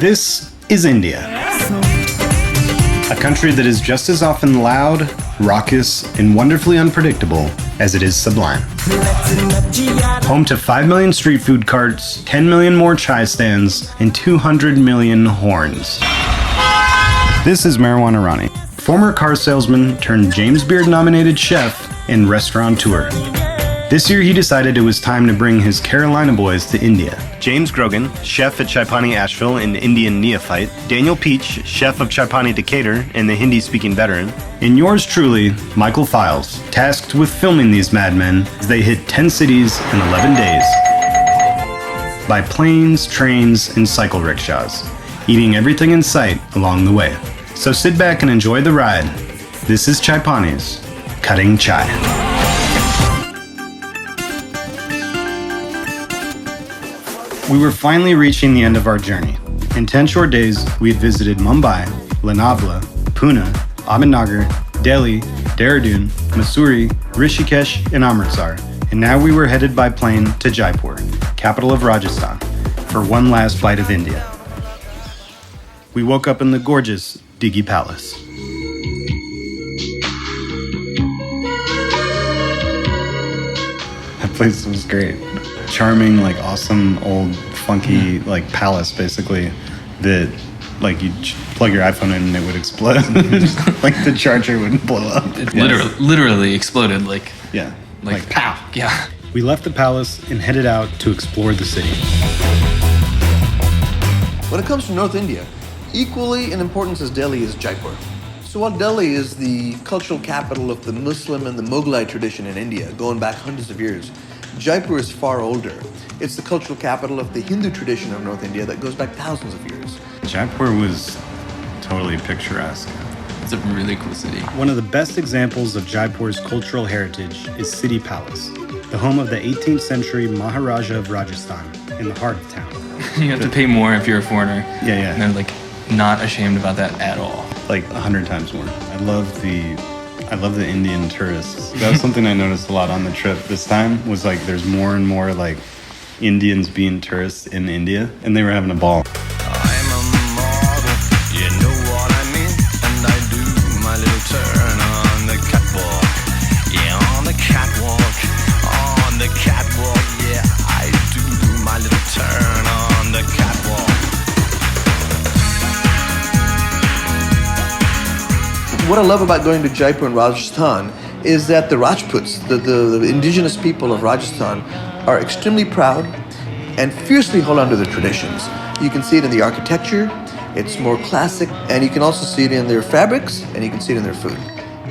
This is India, a country that is just as often loud, raucous, and wonderfully unpredictable as it is sublime. Home to 5 million street food carts, 10 million more chai stands, and 200 million horns. This is Marijuana Ronnie, former car salesman turned James Beard-nominated chef and restaurateur. This year he decided it was time to bring his Carolina boys to India. James Grogan, chef at Chai Pani Asheville and Indian neophyte. Daniel Peach, chef of Chai Pani Decatur and the Hindi-speaking veteran. And yours truly, Michael Files, tasked with filming these madmen as they hit 10 cities in 11 days. By planes, trains, and cycle rickshaws, eating everything in sight along the way. So sit back and enjoy the ride. This is Chai Pani's Cutting Chai. We were finally reaching the end of our journey. In 10 short days, we had visited Mumbai, Lonavala, Pune, Ahmednagar, Delhi, Dehradun, Mussoorie, Rishikesh, and Amritsar. And now we were headed by plane to Jaipur, capital of Rajasthan, for one last bite of India. We woke up in the gorgeous Diggi Palace. That place was great. Charming, like awesome, old, funky, like palace, basically, that like you plug your iPhone in and it would explode. Like the charger would blow up. It literally exploded, like pow. Yeah. We left the palace and headed out to explore the city. When it comes to North India, equally in importance as Delhi is Jaipur. So while Delhi is the cultural capital of the Muslim and the Mughlai tradition in India, going back hundreds of years, Jaipur is far older. It's the cultural capital of the Hindu tradition of North India that goes back thousands of years. Jaipur was totally picturesque. It's a really cool city. One of the best examples of Jaipur's cultural heritage is City Palace, the home of the 18th century Maharaja of Rajasthan, in the heart of town. You have to pay more if you're a foreigner. Yeah. And they're like not ashamed about that at all. Like 100 times more. I love the Indian tourists. That was something I noticed a lot on the trip this time, was like there's more and more like Indians being tourists in India, and they were having a ball. I'm a model, you know what I mean, and I do my little turn on the catwalk. Yeah, on the catwalk, yeah, I do my little turn on the catwalk. What I love about going to Jaipur and Rajasthan is that the Rajputs, the indigenous people of Rajasthan, are extremely proud and fiercely hold on to their traditions. You can see it in the architecture, it's more classic, and you can also see it in their fabrics, and you can see it in their food.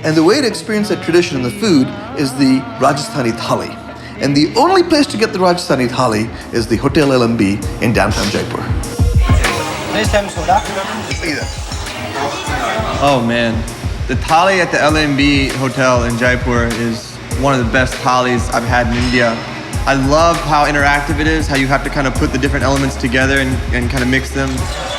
And the way to experience that tradition in the food is the Rajasthani Thali. And the only place to get the Rajasthani Thali is the Hotel LMB in downtown Jaipur. Next time soda. Oh man. The thali at the LMB Hotel in Jaipur is one of the best thalis I've had in India. I love how interactive it is, how you have to kind of put the different elements together and kind of mix them.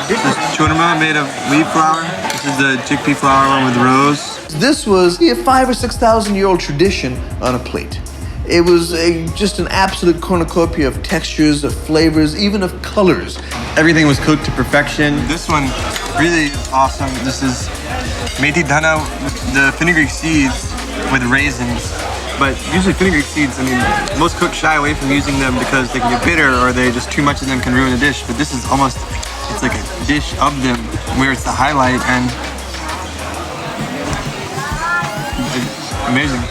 This is churma made of wheat flour. This is the chickpea flour one with rose. This was a 5,000 or 6,000 year old tradition on a plate. It was just an absolute cornucopia of textures, of flavors, even of colors. Everything was cooked to perfection. This one really is awesome. This is methi dhana with the fenugreek seeds with raisins. But usually fenugreek seeds, I mean, most cooks shy away from using them because they can get bitter or they just too much of them can ruin the dish. But this is almost, it's like a dish of them where it's the highlight, and it's amazing.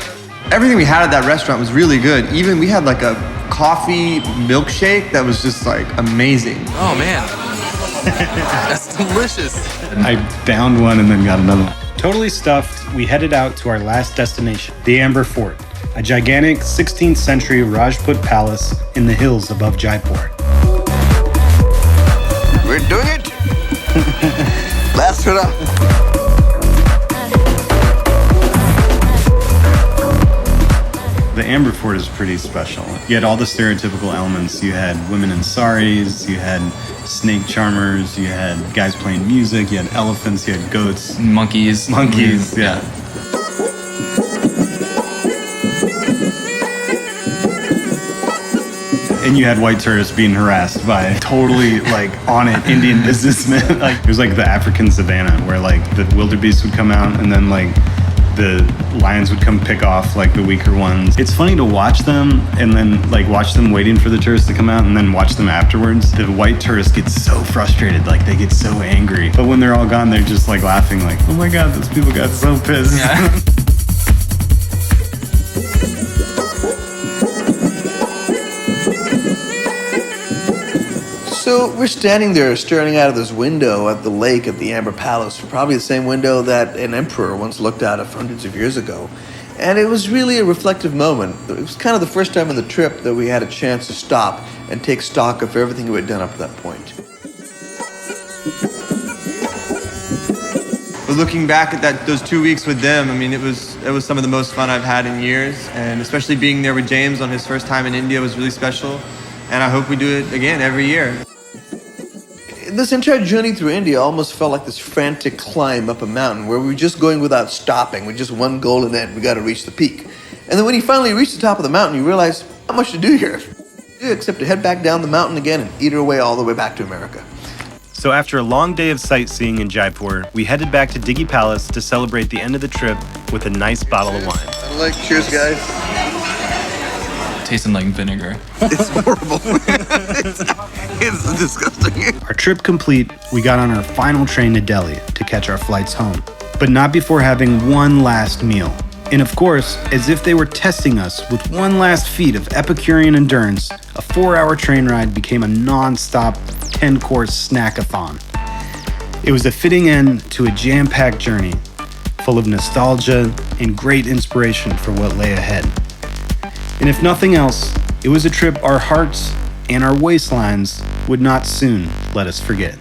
Everything we had at that restaurant was really good. Even we had like a coffee milkshake that was just like amazing. Oh man, that's delicious. I downed one and then got another one. Totally stuffed, we headed out to our last destination, the Amber Fort, a gigantic 16th century Rajput palace in the hills above Jaipur. We're doing it! Last hurrah! The Amber Fort is pretty special. You had all the stereotypical elements. You had women in saris, you had snake charmers, you had guys playing music, you had elephants, you had goats. Monkeys, yeah. and you had white tourists being harassed by totally like on it Indian businessmen. Like it was like the African savannah where like the wildebeest would come out and then like the lions would come pick off like the weaker ones. It's funny to watch them and then like watch them waiting for the tourists to come out and then watch them afterwards. The white tourists get so frustrated, like they get so angry. But when they're all gone, they're just like laughing like, oh my God, those people got so pissed. Yeah. So we're standing there staring out of this window at the lake at the Amber Palace, probably the same window that an emperor once looked out of hundreds of years ago. And it was really a reflective moment. It was kind of the first time on the trip that we had a chance to stop and take stock of everything we had done up to that point. But looking back at those 2 weeks with them, I mean, it was some of the most fun I've had in years, and especially being there with James on his first time in India was really special. And I hope we do it again every year. This entire journey through India almost felt like this frantic climb up a mountain where we were just going without stopping with just one goal in mind: we got to reach the peak. And then when you finally reach the top of the mountain, you realize not much to do here, except to head back down the mountain again and eat our way all the way back to America. So after a long day of sightseeing in Jaipur, we headed back to Diggy Palace to celebrate the end of the trip with a nice bottle of wine. Cheers, guys. Tasting like vinegar. It's horrible. It's disgusting. Our trip complete, we got on our final train to Delhi to catch our flights home, but not before having one last meal. And of course, as if they were testing us with one last feat of Epicurean endurance, a 4-hour train ride became a non-stop 10-course snackathon. It was a fitting end to a jam-packed journey, full of nostalgia and great inspiration for what lay ahead. And if nothing else, it was a trip our hearts and our waistlines would not soon let us forget.